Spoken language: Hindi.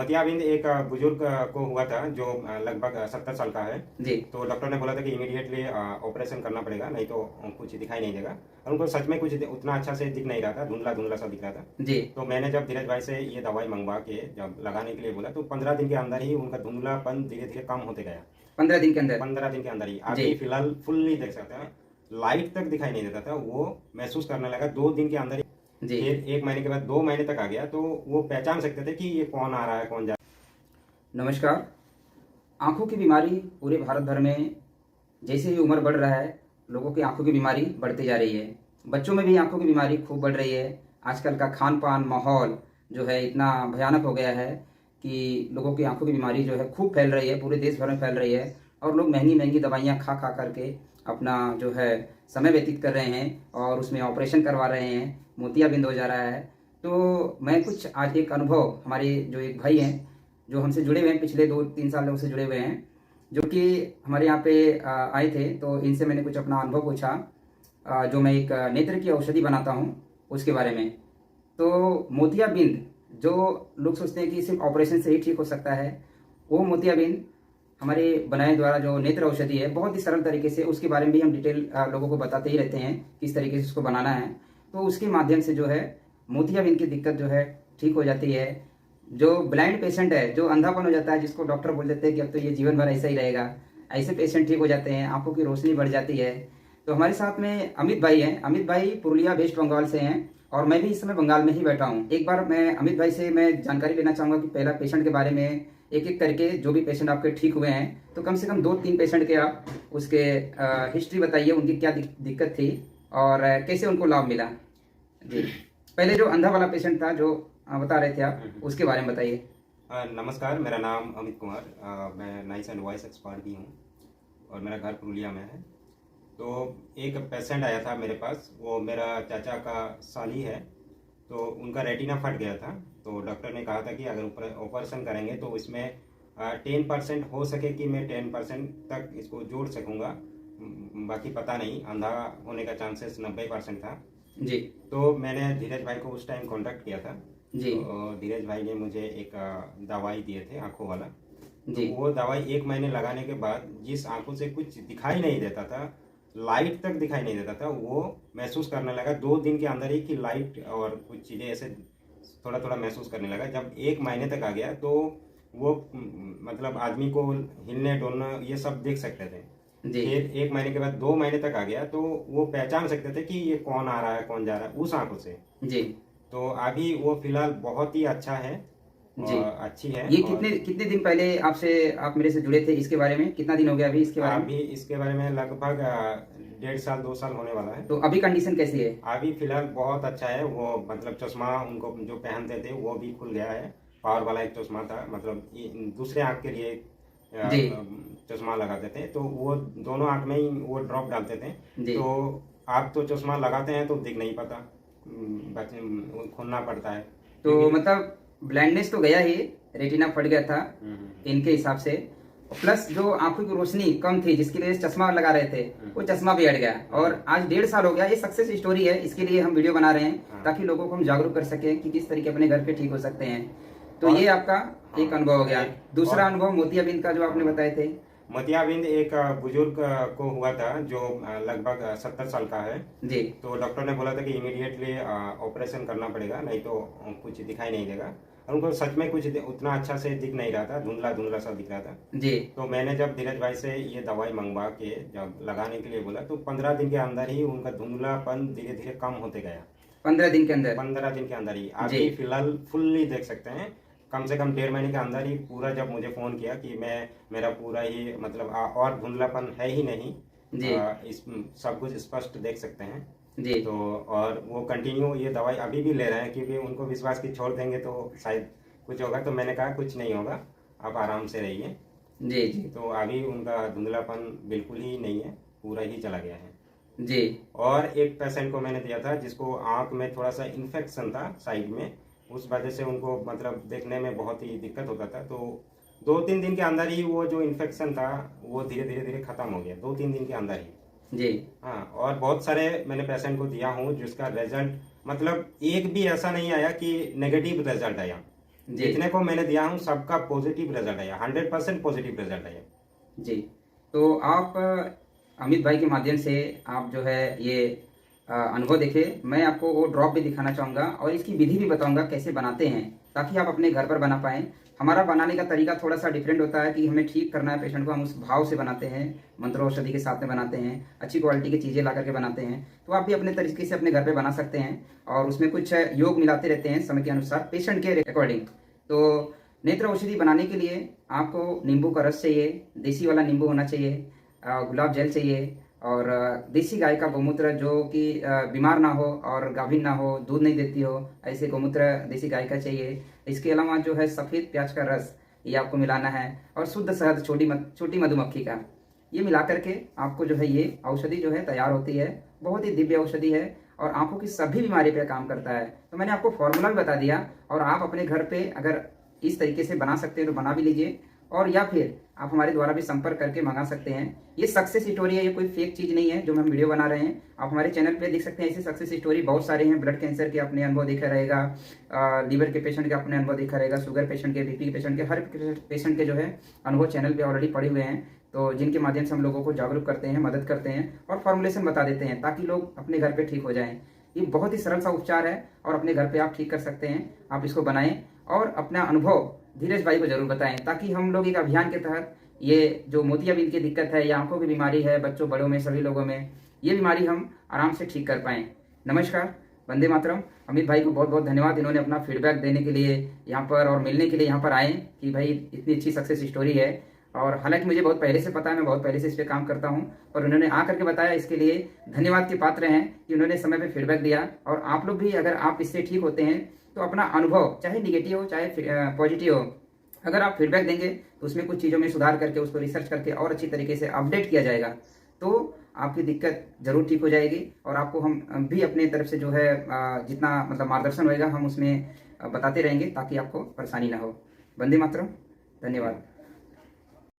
मोतियाबिंद एक बुजुर्ग को हुआ था जो लगभग 70 साल का है। जी। तो डॉक्टर ने बोला था कि इमीडिएटली ऑपरेशन करना पड़ेगा, नहीं तो कुछ दिखाई नहीं देगा। और उनको सच में कुछ उतना अच्छा से दिख नहीं रहा था, धुंधला धुंधला सा दिख रहा था। जी। तो मैंने जब धीरज भाई से ये दवाई मंगवा के जब लगाने के लिए बोला तो 15 दिन के अंदर ही उनका धुंधलापन धीरे धीरे कम होते गया। 15 दिन के अंदर? 15 दिन के अंदर ही। जी। अभी फिलहाल फुल्ली देख सकते हैं, लाइट तक दिखाई नहीं देता था, वो महसूस करने लगा 2 दिन के अंदर ही। जी। फिर 1 महीने के बाद 2 महीने तक आ गया, तो वो पहचान सकते थे कि ये कौन आ रहा है कौन जा रहा है। नमस्कार। आंखों की बीमारी पूरे भारत भर में जैसे ही उम्र बढ़ रहा है, लोगों की आंखों की बीमारी बढ़ती जा रही है। बच्चों में भी आंखों की बीमारी खूब बढ़ रही है। आजकल का खान पान माहौल जो है इतना भयानक हो गया है कि लोगों की आंखों की बीमारी जो है खूब फैल रही है, पूरे देश भर में फैल रही है। और लोग महंगी महंगी दवाइयाँ खा खा करके अपना जो है समय व्यतीत कर रहे हैं और उसमें ऑपरेशन करवा रहे हैं, मोतियाबिंद हो जा रहा है। तो मैं कुछ आज एक अनुभव, हमारे जो एक भाई हैं जो हमसे जुड़े हुए हैं, पिछले 2-3 साल से जुड़े हुए हैं, जो कि हमारे यहाँ पे आए थे, तो इनसे मैंने कुछ अपना अनुभव पूछा। जो मैं एक नेत्र की औषधि बनाता हूँ उसके बारे में। तो मोतियाबिंद जो लोग सोचते हैं कि सिर्फ ऑपरेशन से ही ठीक हो सकता है, वो मोतियाबिंद हमारे बनाए द्वारा जो नेत्र औषधि है, बहुत ही सरल तरीके से उसके बारे में भी हम डिटेल लोगों को बताते ही रहते हैं किस तरीके से उसको बनाना है। तो उसके माध्यम से जो है मोतियाबिंद की दिक्कत जो है ठीक हो जाती है। जो ब्लाइंड पेशेंट है, जो अंधापन हो जाता है, जिसको डॉक्टर बोल देते हैं कि अब तो ये जीवन भर ऐसा ही रहेगा, ऐसे पेशेंट ठीक हो जाते हैं, आंखों की रोशनी बढ़ जाती है। तो हमारे साथ में अमित भाई हैं। अमित भाई पुरुलिया वेस्ट बंगाल से हैं और मैं भी इस समय बंगाल में ही बैठा हूँ। एक बार मैं अमित भाई से मैं जानकारी लेना चाहूँगा कि पहला पेशेंट के बारे में एक एक करके, जो भी पेशेंट आपके ठीक हुए हैं, तो कम से कम 2-3 पेशेंट के आप उसके हिस्ट्री बताइए, उनकी क्या दिक्कत थी और कैसे उनको लाभ मिला। जी। पहले जो अंधा वाला पेशेंट था जो बता रहे थे आप, उसके बारे में बताइए। नमस्कार, मेरा नाम अमित कुमार, मैं नॉइस एंड वॉइस एक्सपर्ट भी हूँ और मेरा घर पुरुलिया में है। तो एक पेशेंट आया था मेरे पास, वो मेरा चाचा का साली है। तो उनका रेटिना फट गया था, तो डॉक्टर ने कहा था कि अगर ऑपरेशन करेंगे तो इसमें 10% हो सके कि मैं 10% तक इसको जोड़ सकूँगा, बाकी पता नहीं। अंधा होने का चांसेस 90% था जी। तो मैंने धीरज भाई को उस टाइम कांटेक्ट किया था जी। तो धीरज भाई ने मुझे एक दवाई दिए थे आंखों वाला। जी। तो वो दवाई 1 महीने लगाने के बाद जिस आंखों से कुछ दिखाई नहीं देता था, लाइट तक दिखाई नहीं देता था, वो महसूस करने लगा 2 दिन के अंदर ही कि लाइट और कुछ चीज़ें ऐसे थोड़ा थोड़ा महसूस करने लगा। जब 1 महीने तक आ गया तो वो मतलब आदमी को हिलने डुलना ये सब देख सकते थे। जी। फिर 1 महीने के बाद 2 महीने तक आ गया तो वो पहचान सकते थे कि ये कौन आ रहा है कौन जा रहा है उस आंखों से। जी। तो अभी वो फिलहाल बहुत ही अच्छा है जी। और अच्छी है। ये कितने दिन पहले आप मेरे से जुड़े थे? इसके बारे में कितना दिन हो गया अभी इसके बारे में? अभी इसके बारे में लगभग 1.5 साल 2 साल होने वाला है। तो अभी कंडीशन कैसी है? अभी फिलहाल बहुत अच्छा है। वो मतलब चश्मा उनको जो पहनते थे वो भी खुल गया है। पावर वाला एक चश्मा था, मतलब दूसरे आंख के लिए जी। चश्मा लगाते थे, तो वो दोनों आंख में ही वो ड्रॉप डालते थे। जी। तो आप तो चश्मा लगाते हैं तो दिख नहीं पाता, खोलना पड़ता है। तो मतलब ब्लाइंडनेस तो गया ही, रेटिना फट गया था इनके हिसाब से, प्लस जो आंखों की रोशनी कम थी जिसके लिए चश्मा लगा रहे थे, वो चश्मा भी हट गया। और आज 1.5 साल हो गया। ये सक्सेस स्टोरी है, इसके लिए हम वीडियो बना रहे हैं ताकि लोगों को हम जागरूक कर सकें कि किस तरीके अपने घर पे ठीक हो सकते हैं। तो ये आपका एक अनुभव हो गया। दूसरा अनुभव मोतियाबिंद का जो आपने बताए थे। मोतियाबिंद एक बुजुर्ग को हुआ था जो लगभग 70 साल का है। जी। तो डॉक्टर ने बोला था कि इमीडिएटली ऑपरेशन करना पड़ेगा, नहीं तो कुछ दिखाई नहीं देगा। और उनको सच में कुछ उतना अच्छा से दिख नहीं रहा था, धुंधला धुंधला सा दिख रहा था। जी। तो मैंने जब धीरज भाई से ये दवाई मंगवा के जब लगाने के लिए बोला तो 15 दिन के अंदर ही उनका धुंधलापन धीरे धीरे कम होते गया। 15 दिन के अंदर? 15 दिन के अंदर ही। अभी फिलहाल फुल्ली देख सकते हैं, कम से कम 1.5 महीने के अंदर ही पूरा। जब मुझे फोन किया कि मेरा पूरा ही मतलब और धुंधलापन है ही नहीं जी। इस सब कुछ स्पष्ट देख सकते हैं जी। तो। और वो कंटिन्यू ये दवाई अभी भी ले रहे हैं क्योंकि उनको विश्वास की छोड़ देंगे तो शायद कुछ होगा। तो मैंने कहा कुछ नहीं होगा, आप आराम से रहिए। जी। जी। तो अभी उनका धुंधलापन बिल्कुल ही नहीं है, पूरा ही चला गया है। जी। और एक पेशेंट को मैंने दिया था जिसको आंख में थोड़ा सा इन्फेक्शन था साइड में, उस वजह से उनको मतलब देखने में बहुत ही दिक्कत होता था। तो 2-3 दिन के अंदर ही वो जो इन्फेक्शन था वो धीरे धीरे धीरे खत्म हो गया, 2-3 दिन के अंदर ही। जी। हाँ, और बहुत सारे मैंने पेशेंट को दिया हूँ जिसका रिजल्ट मतलब एक भी ऐसा नहीं आया कि नेगेटिव रिजल्ट आया। जितने को मैंने दिया हूँ सबका पॉजिटिव रिजल्ट आया, 100% पॉजिटिव रिजल्ट आया। जी, तो आप अमित भाई के माध्यम से आप जो है ये अनुभव देखे। मैं आपको वो ड्रॉप भी दिखाना चाहूँगा और इसकी विधि भी बताऊँगा कैसे बनाते हैं, ताकि आप अपने घर पर बना पाएँ। हमारा बनाने का तरीका थोड़ा सा डिफरेंट होता है कि हमें ठीक करना है पेशेंट को, हम उस भाव से बनाते हैं, मंत्र औषधि के साथ में बनाते हैं, अच्छी क्वालिटी की चीज़ें ला करके बनाते हैं। तो आप भी अपने तरीके से अपने घर पे बना सकते हैं और उसमें कुछ योग मिलाते रहते हैं समय के अनुसार, पेशेंट के अकॉर्डिंग। तो नेत्र औषधि बनाने के लिए आपको नींबू का रस चाहिए, देसी वाला नींबू होना चाहिए, गुलाब जल चाहिए और देसी गाय का गौमूत्र जो कि बीमार ना हो और गाभिन ना हो, दूध नहीं देती हो, ऐसे गौमूत्र देसी गाय का चाहिए। इसके अलावा जो है सफ़ेद प्याज का रस ये आपको मिलाना है और शुद्ध शहद छोटी मधुमक्खी का, ये मिला करके आपको जो है ये औषधि जो है तैयार होती है। बहुत ही दिव्य औषधि है और आंखों की सभी बीमारी पे काम करता है। तो मैंने आपको फॉर्मूला भी बता दिया और आप अपने घर पे अगर इस तरीके से बना सकते हैं तो बना भी लीजिए, और या फिर आप हमारे द्वारा भी संपर्क करके मंगा सकते हैं। ये सक्सेस स्टोरी है, ये कोई फेक चीज़ नहीं है जो हम वीडियो बना रहे हैं। आप हमारे चैनल पे देख सकते हैं, ऐसे सक्सेस स्टोरी बहुत सारे हैं। ब्लड कैंसर के अपने अनुभव देखा रहेगा, लीवर के पेशेंट के अपने अनुभव देखा रहेगा, शुगर पेशेंट के, बीपी के पेशेंट के, हर पेशेंट के जो है अनुभव चैनल पर ऑलरेडी पड़े हुए हैं। तो जिनके माध्यम से हम लोगों को जागरूक करते हैं, मदद करते हैं और फॉर्मुलेशन बता देते हैं ताकि लोग अपने घर पे ठीक हो जाएं। ये बहुत ही सरल सा उपचार है और अपने घर पे आप ठीक कर सकते हैं। आप इसको बनाएं और अपना अनुभव धीरज भाई को जरूर बताएं, ताकि हम लोग एक अभियान के तहत ये जो मोतियाबिंद की दिक्कत है या आंखों की बीमारी है बच्चों बड़ों में सभी लोगों में, ये बीमारी हम आराम से ठीक कर पाएं। नमस्कार, वंदे मातरम। अमित भाई को बहुत बहुत धन्यवाद, इन्होंने अपना फीडबैक देने के लिए यहाँ पर और मिलने के लिए यहाँ पर आए कि भाई इतनी अच्छी सक्सेस स्टोरी है। और हालांकि मुझे बहुत पहले से पता है, मैं बहुत पहले से इस पर काम करता हूँ, और उन्होंने आकर के बताया, इसके लिए धन्यवाद के पात्र हैं कि उन्होंने समय पे फीडबैक दिया। और आप लोग भी अगर आप इससे ठीक होते हैं तो अपना अनुभव चाहे निगेटिव हो चाहे पॉजिटिव हो, अगर आप फीडबैक देंगे तो उसमें कुछ चीज़ों में सुधार करके उसको रिसर्च करके और अच्छी तरीके से अपडेट किया जाएगा, तो आपकी दिक्कत जरूर ठीक हो जाएगी। और आपको हम भी अपने तरफ से जो है जितना मतलब मार्गदर्शन होएगा हम उसमें बताते रहेंगे ताकि आपको परेशानी ना हो। वंदे मातरम, धन्यवाद।